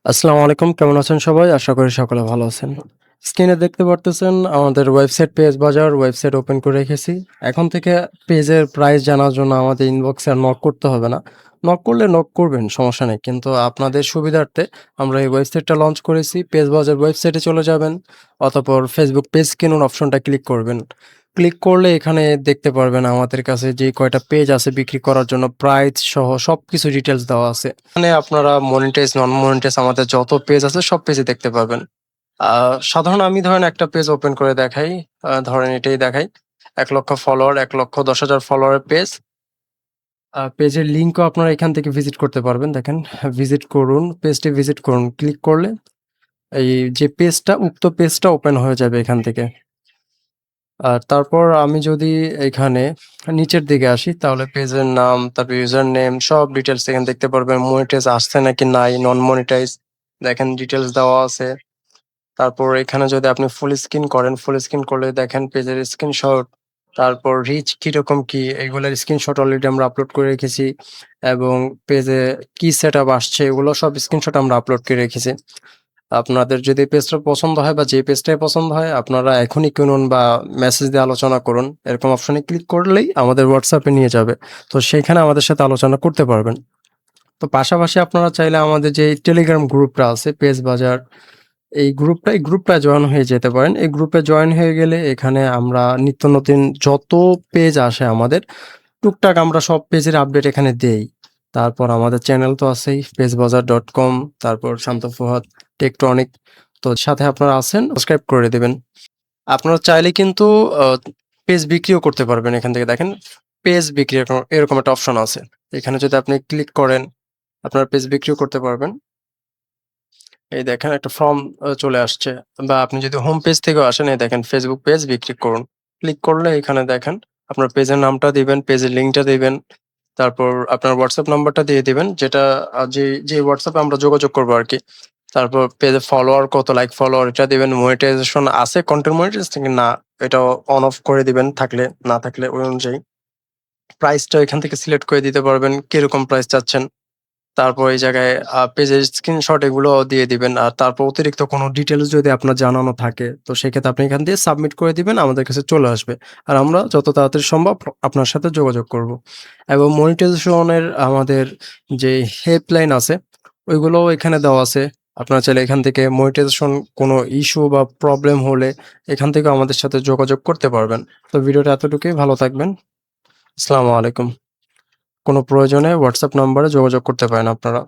আসসালামু আলাইকুম। কেমন আছেন সবাই? আশা করি সকলে ভালো আছেন। স্ক্রিনে দেখতে পারতেছেন আমাদের ওয়েবসাইট পেজ বাজার ওয়েবসাইট ওপেন করে রেখেছি। এখন থেকে পেজের প্রাইস জানার জন্য আমাদের ইনবক্সে আর নক করতে হবে না। নক করলে নক করবেন সমস্যা নেই। কিন্তু আপনাদের সুবিধার্থে আমরা এই ওয়েবসাইটটা লঞ্চ করেছি। পেজ বাজার ওয়েবসাইটে চলে যাবেন। অতঃপর ফেসবুক পেজ কিনুন অপশনটা ক্লিক করবেন। ক্লিক করলে এখানে দেখতে পারবেন আমাদের কাছে যে কয়টা পেজ আছে বিক্রি করার জন্য প্রাইস সহ সবকিছু ডিটেইলস দেওয়া আছে। এখানে আপনারা মনিটাইজ, নন মনিটাইজ আমাদের যত পেজ আছে সব পেজই দেখতে পারবেন। আ সাধারণ আমি ধরেন একটা পেজ ওপেন করে দেখাই। ধরেন এটাই দেখাই। ১,০০,০০০ ফলোয়ার, ১,১০,০০০ ফলোয়ারের পেজ। পেজের লিঙ্কও আপনারা এখান থেকে ভিজিট করতে পারবেন। দেখেন ভিজিট করুন, পেজটি ভিজিট করুন। ক্লিক করলে এই যে পেজটা উক্ত পেজটা ওপেন হয়ে যাবে এখান থেকে। আর তারপর আমি যদি এখানে নিচের দিকে আসি তাহলে পেজের নাম, তারপর ইউজার নেম সব ডিটেইলস এখানে দেখতে পারবেন। মনিটাইজ আসছে নাকি নাই, নন মনিটাইজ দেখেন ডিটেইলস দেওয়া আছে। তারপর এখানে যদি আপনি ফুল স্ক্রিন করেন, ফুল স্ক্রিন করলে দেখেন পেজের স্ক্রিনশট, তারপর রিচ কিরকম কি এগুলার স্ক্রিনশট অলরেডি আমরা আপলোড করে রেখেছি এবং পেজে কি সেটআপ আসছে এগুলো সব স্ক্রিনশট আমরা আপলোড করে রেখেছি। আপনাদের যদি পেজটা পছন্দ হয় বা যে পেজটাই পছন্দ হয় আপনারা এখনই কিনুন বা মেসেজ দিয়ে আলোচনা করুন। এরকম অপশনে ক্লিক করলেই আমাদের WhatsApp এ নিয়ে যাবে। তো সেইখানে আমাদের সাথে আলোচনা করতে পারবেন। তো পাশাপাশি আপনারা চাইলে আমাদের যে টেলিগ্রাম গ্রুপটা আছে পেজ বাজার, এই গ্রুপটায় জয়েন হয়ে যেতে পারেন। এই গ্রুপে জয়েন হয়ে গেলে এখানে আমরা নিত্য নতুন যত পেজ আসে আমাদের টুকটাক আমরা সব পেজের আপডেট এখানে দেই। তারপর আমাদের চ্যানেল তো আছেই পেজবাজার.com, তারপর শান্ত ফুহাদ টেকটনিক। তো সাথে আপনারা আছেন সাবস্ক্রাইব করে দিবেন। আপনারা চাইলে কিন্তু আ পেজ বিক্রিও করতে পারবেন। এখান থেকে দেখেন পেজ বিক্রি এরকম একটা অপশন আছে। এখানে যদি আপনি ক্লিক করেন আপনারা পেজ বিক্রিও করতে পারবেন। এই দেখেন একটা ফর্ম চলে আসছে বা আপনি যদি হোম পেজ থেকেও আসেন এই দেখেন Facebook পেজ বিক্রি করুন। ক্লিক করলে এখানে দেখেন আপনার পেজের নামটা দিবেন, পেজের লিঙ্কটা দিবেন। তারপর আপনার WhatsApp নাম্বারটা দিয়ে দিবেন যেটা যে WhatsApp এ আমরা যোগাযোগ করবো আরকি। তারপর পেজে ফলোয়ার কত লাইক ফলোয়ার এটা দিবেন। মনিটাইজেশন আছে কন্টেন্ট মনিটাইজ নাকি না এটাও অন অফ করে দিবেন থাকলে, না থাকলে ওই অনুযায়ী। প্রাইসটা এখান থেকে সিলেক্ট করে দিতে পারবেন কিরকম প্রাইস চাচ্ছেন। তারপর এই জায়গায় পেজের স্ক্রিনশট এগুলোও দিয়ে দিবেন। আর তারপর অতিরিক্ত কোনো ডিটেইলস যদি আপনার জানানো থাকে, তো সেক্ষেত্রে আপনি এখান দিয়ে সাবমিট করে দিবেন, আমাদের কাছে চলে আসবে। আর আমরা যত তাড়াতাড়ি সম্ভব আপনার সাথে যোগাযোগ করব। এবং মনিটাইজেশনের আমাদের যে হেল্পলাইন আছে, ওইগুলোও এখানে দেওয়া আছে। আপনারা চাইলে এখান থেকে মনিটাইজেশন কোনো ইস্যু বা প্রবলেম হলে এখান থেকেও আমাদের সাথে যোগাযোগ করতে পারবেন। তো ভিডিওটা এতটুকুই, ভালো থাকবেন। আসসালামু আলাইকুম। কোনো প্রয়োজনে WhatsApp নাম্বারে যোগাযোগ করতে পারেন আপনারা।